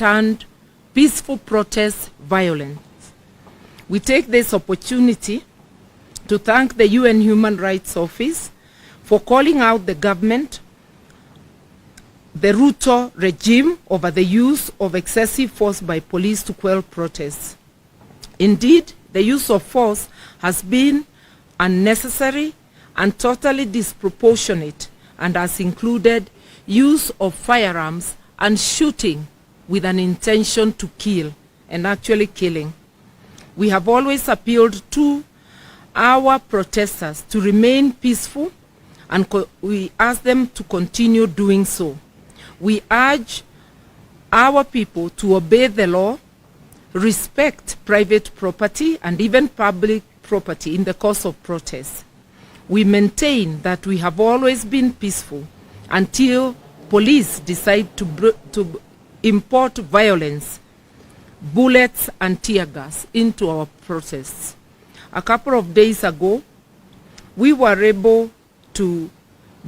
turned peaceful protests violent. We take this opportunity to thank the UN Human Rights Office for calling out the government, the Ruto regime, over the use of excessive force by police to quell protests. Indeed, the use of force has been unnecessary and totally disproportionate, and has included use of firearms and shooting with an intention to kill, and actually killing. We have always appealed to our protesters to remain peaceful, and we ask them to continue doing so. We urge our people to obey the law, respect private property and even public property in the course of protests. We maintain that we have always been peaceful until police decide to import violence, bullets and tear gas into our protests. A couple of days ago, we were able to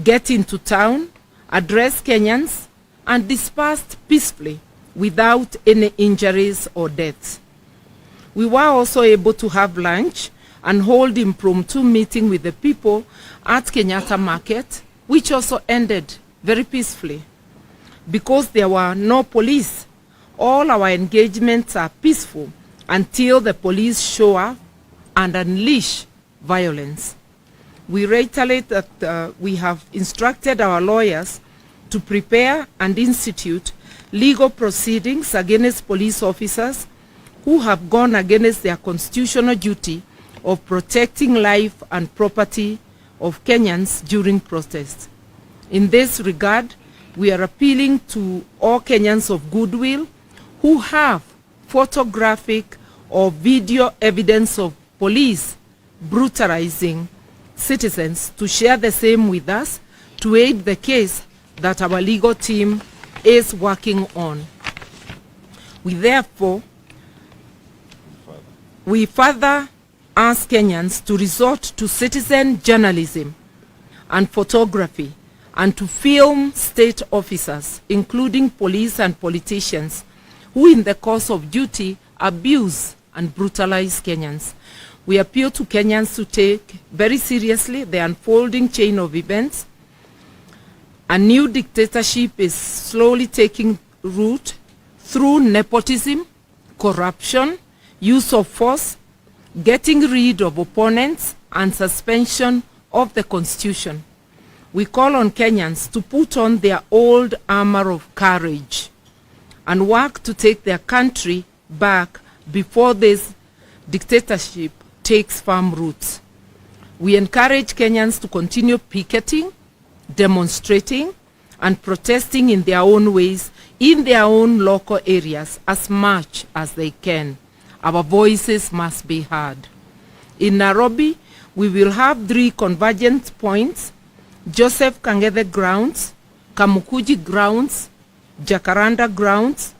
get into town, address Kenyans, and dispersed peacefully without any injuries or deaths. We were also able to have lunch and hold impromptu meeting with the people at Kenyatta Market, which also ended very peacefully. Because there were no police, all our engagements are peaceful until the police show up and unleash violence. We reiterate that we have instructed our lawyers to prepare and institute legal proceedings against police officers who have gone against their constitutional duty of protecting life and property of Kenyans during protests. In this regard, we are appealing to all Kenyans of goodwill who have photographic or video evidence of police brutalizing citizens to share the same with us to aid the case that our legal team is working on. We further ask Kenyans to resort to citizen journalism and photography and to film state officers, including police and politicians, who in the course of duty abuse and brutalize Kenyans. We appeal to Kenyans to take very seriously the unfolding chain of events. A new dictatorship is slowly taking root through nepotism, corruption, use of force, getting rid of opponents, and suspension of the Constitution. We call on Kenyans to put on their old armor of courage and work to take their country back before this dictatorship takes firm roots. We encourage Kenyans to continue picketing, demonstrating, and protesting in their own ways, in their own local areas, as much as they can. Our voices must be heard. In Nairobi, we will have 3 convergence points: Joseph Kang'ethe grounds, Kamukuji grounds, Jacaranda grounds,